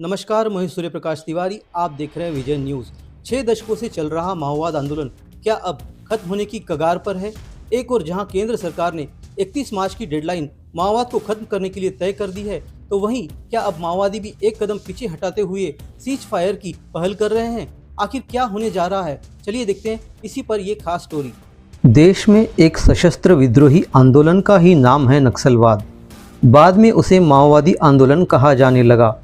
नमस्कार, मैं सूर्य प्रकाश तिवारी। आप देख रहे हैं विजय न्यूज़। 6 दशकों से चल रहा माओवाद आंदोलन क्या अब खत्म होने की कगार पर है? एक और जहां केंद्र सरकार ने 31 मार्च की डेडलाइन माओवाद को खत्म करने के लिए तय कर दी है, तो वहीं क्या अब माओवादी भी एक कदम पीछे हटाते हुए सीज फायर की पहल कर रहे हैं? आखिर क्या होने जा रहा है, चलिए देखते हैं इसी पर ये खास स्टोरी। देश में एक सशस्त्र विद्रोही आंदोलन का ही नाम है नक्सलवाद। बाद में उसे माओवादी आंदोलन कहा जाने लगा।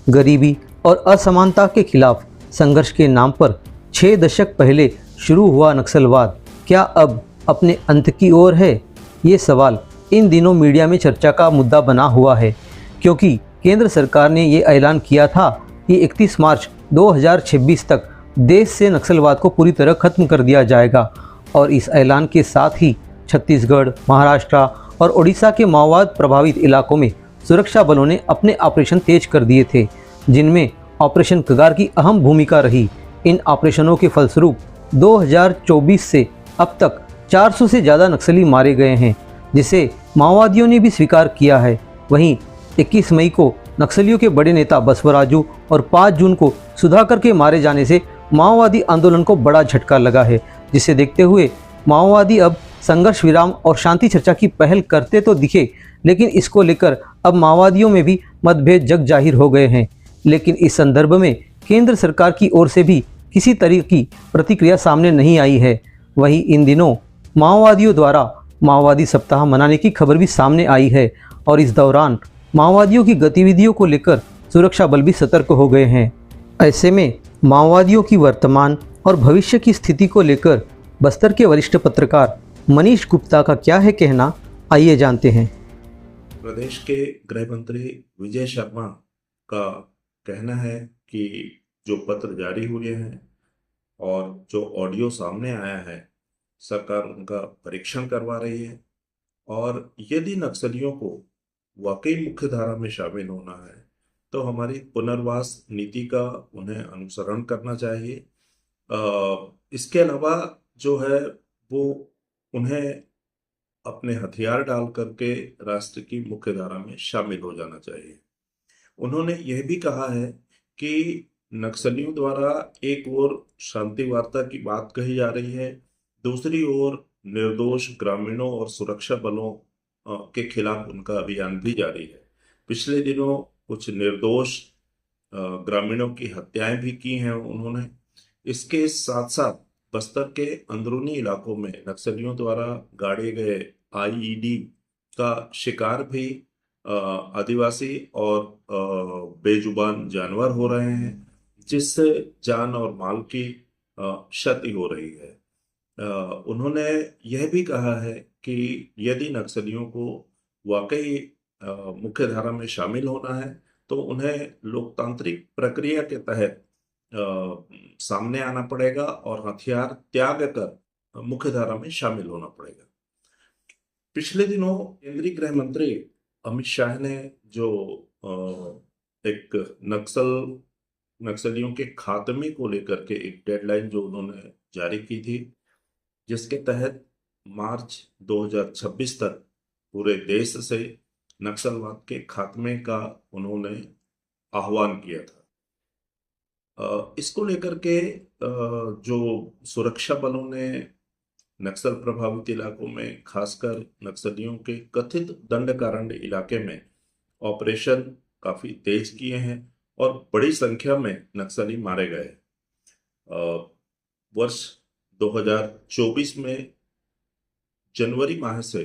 गरीबी और असमानता के खिलाफ संघर्ष के नाम पर 6 दशक पहले शुरू हुआ नक्सलवाद क्या अब अपने अंत की ओर है? ये सवाल इन दिनों मीडिया में चर्चा का मुद्दा बना हुआ है, क्योंकि केंद्र सरकार ने ये ऐलान किया था कि 31 मार्च 2026 तक देश से नक्सलवाद को पूरी तरह खत्म कर दिया जाएगा। और इस ऐलान के साथ ही छत्तीसगढ़, महाराष्ट्र और ओडिशा के माओवाद प्रभावित इलाकों में सुरक्षा बलों ने अपने ऑपरेशन तेज कर दिए थे, जिनमें ऑपरेशन कगार की अहम भूमिका रही। इन ऑपरेशनों के फलस्वरूप 2024 से अब तक 400 से ज़्यादा नक्सली मारे गए हैं, जिसे माओवादियों ने भी स्वीकार किया है। वहीं 21 मई को नक्सलियों के बड़े नेता बसवराजू और 5 जून को सुधाकर के मारे जाने से माओवादी आंदोलन को बड़ा झटका लगा है, जिसे देखते हुए माओवादी अब संघर्ष विराम और शांति चर्चा की पहल करते तो दिखे, लेकिन इसको लेकर अब माओवादियों में भी मतभेद जग जाहिर हो गए हैं। लेकिन इस संदर्भ में केंद्र सरकार की ओर से भी किसी तरह की प्रतिक्रिया सामने नहीं आई है। वहीं इन दिनों माओवादियों द्वारा माओवादी सप्ताह मनाने की खबर भी सामने आई है, और इस दौरान माओवादियों की गतिविधियों को लेकर सुरक्षा बल भी सतर्क हो गए हैं। ऐसे में माओवादियों की वर्तमान और भविष्य की स्थिति को लेकर बस्तर के वरिष्ठ पत्रकार मनीष गुप्ता का क्या है कहना, आइए जानते हैं। प्रदेश के गृह मंत्री विजय शर्मा का कहना है कि जो पत्र जारी हुए हैं और जो ऑडियो सामने आया है, सरकार उनका परीक्षण करवा रही है, और यदि नक्सलियों को वाकई मुख्य धारा में शामिल होना है तो हमारी पुनर्वास नीति का उन्हें अनुसरण करना चाहिए। इसके अलावा जो है वो उन्हें अपने हथियार डाल करके राष्ट्र की मुख्य धारा में शामिल हो जाना चाहिए। उन्होंने यह भी कहा है कि नक्सलियों द्वारा एक ओर शांति वार्ता की बात कही जा रही है, दूसरी ओर निर्दोष ग्रामीणों और सुरक्षा बलों के खिलाफ उनका अभियान भी जारी है। पिछले दिनों कुछ निर्दोष ग्रामीणों की हत्याएं भी की हैं उन्होंने। इसके साथ साथ बस्तर के अंदरूनी इलाकों में नक्सलियों द्वारा गाड़े गए आईईडी का शिकार भी आदिवासी और बेजुबान जानवर हो रहे हैं, जिससे जान और माल की क्षति हो रही है। उन्होंने यह भी कहा है कि यदि नक्सलियों को वाकई मुख्य धारा में शामिल होना है तो उन्हें लोकतांत्रिक प्रक्रिया के तहत सामने आना पड़ेगा और हथियार त्याग कर मुख्य धारा में शामिल होना पड़ेगा। पिछले दिनों केंद्रीय गृह मंत्री अमित शाह ने जो एक नक्सलियों के खात्मे को लेकर के एक डेडलाइन जो उन्होंने जारी की थी, जिसके तहत मार्च 2026 तक पूरे देश से नक्सलवाद के खात्मे का उन्होंने आह्वान किया था। इसको लेकर के जो सुरक्षा बलों ने नक्सल प्रभावित इलाकों में, खासकर नक्सलियों के कथित दंडकारण्य इलाके में ऑपरेशन काफी तेज किए हैं और बड़ी संख्या में नक्सली मारे गए। वर्ष 2024 में जनवरी माह से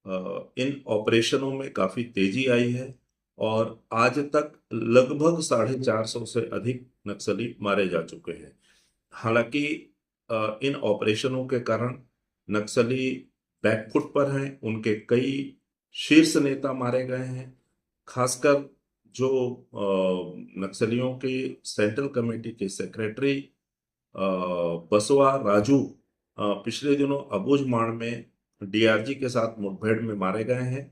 इन ऑपरेशनों में काफी तेजी आई है और आज तक लगभग 450 से अधिक नक्सली मारे जा चुके हैं। हालांकि इन ऑपरेशनों के कारण नक्सली बैकफुट पर हैं, उनके कई शीर्ष नेता मारे गए हैं। खासकर जो नक्सलियों के सेंट्रल कमेटी के सेक्रेटरी बसवा राजू पिछले दिनों अबूझमाड़ में डीआरजी के साथ मुठभेड़ में मारे गए हैं।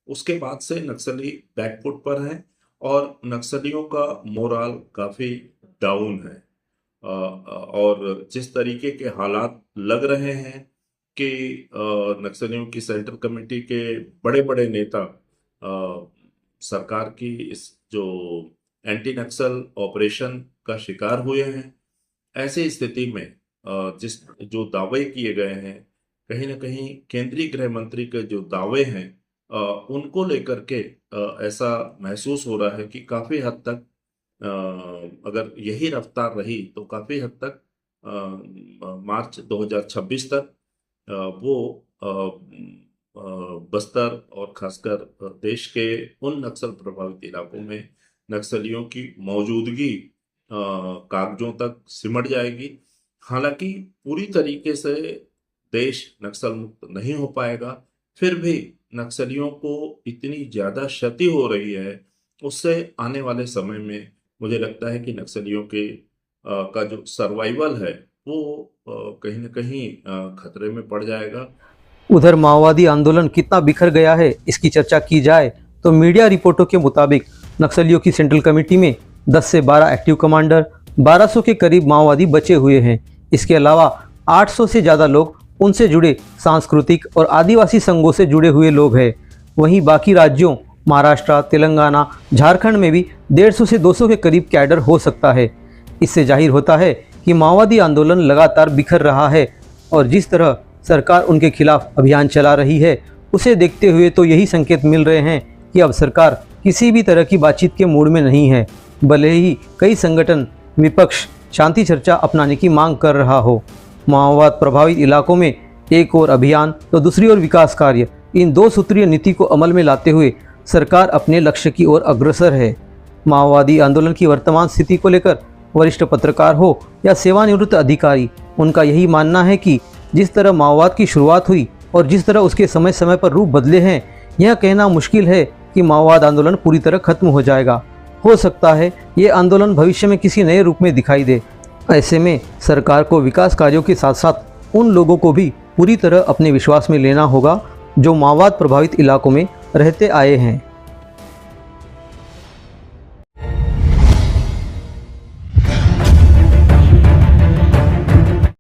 उसके बाद से नक्सली बैकफुट पर हैं और नक्सलियों का मोराल काफी डाउन है। और जिस तरीके के हालात लग रहे हैं कि नक्सलियों की सेंट्रल कमेटी के बड़े बड़े नेता सरकार की इस जो एंटी नक्सल ऑपरेशन का शिकार हुए हैं। ऐसी स्थिति में जिस जो दावे किए गए हैं, कहीं ना कहीं केंद्रीय गृह मंत्री के जो दावे हैं उनको लेकर के ऐसा महसूस हो रहा है कि काफी हद तक अगर यही रफ्तार रही तो काफी हद तक मार्च 2026 तक वो बस्तर और खासकर देश के उन नक्सल प्रभावित इलाकों में नक्सलियों की मौजूदगी कागजों तक सिमट जाएगी। हालांकि पूरी तरीके से देश नक्सल मुक्त नहीं हो पाएगा, फिर भी नक्सलियों को इतनी ज्यादा क्षति हो रही है, उससे आने वाले समय में मुझे लगता है कि नक्सलियों के का जो सर्वाइवल है वो कहीं ना कहीं खतरे में पड़ जाएगा। उधर माओवादी आंदोलन कितना बिखर गया है, इसकी चर्चा की जाए तो मीडिया रिपोर्टों के मुताबिक नक्सलियों की सेंट्रल कमेटी में 10 से 12 एक्टिव कमांडर, 1200 के करीब माओवादी बचे हुए हैं। इसके अलावा 800 से ज़्यादा लोग उनसे जुड़े सांस्कृतिक और आदिवासी संघों से जुड़े हुए लोग हैं। वहीं बाकी राज्यों महाराष्ट्र, तेलंगाना, झारखंड में भी 150 से 200 के करीब कैडर हो सकता है। इससे जाहिर होता है कि माओवादी आंदोलन लगातार बिखर रहा है और जिस तरह सरकार उनके खिलाफ अभियान चला रही है, उसे देखते हुए तो यही संकेत मिल रहे हैं कि अब सरकार किसी भी तरह की बातचीत के मूड में नहीं है, भले ही कई संगठन विपक्ष शांति चर्चा अपनाने की मांग कर रहा हो। माओवाद प्रभावित इलाकों में एक और अभियान तो दूसरी ओर विकास कार्य, इन 2 सूत्रीय नीति को अमल में लाते हुए सरकार अपने लक्ष्य की ओर अग्रसर है। माओवादी आंदोलन की वर्तमान स्थिति को लेकर वरिष्ठ पत्रकार हो या सेवानिवृत्त अधिकारी, उनका यही मानना है कि जिस तरह माओवाद की शुरुआत हुई और जिस तरह उसके समय समय पर रूप बदले हैं, यह कहना मुश्किल है कि माओवाद आंदोलन पूरी तरह खत्म हो जाएगा। हो सकता है ये आंदोलन भविष्य में किसी नए रूप में दिखाई दे। ऐसे में सरकार को विकास कार्यों के साथ साथ उन लोगों को भी पूरी तरह अपने विश्वास में लेना होगा जो माओवाद प्रभावित इलाकों में रहते आए हैं।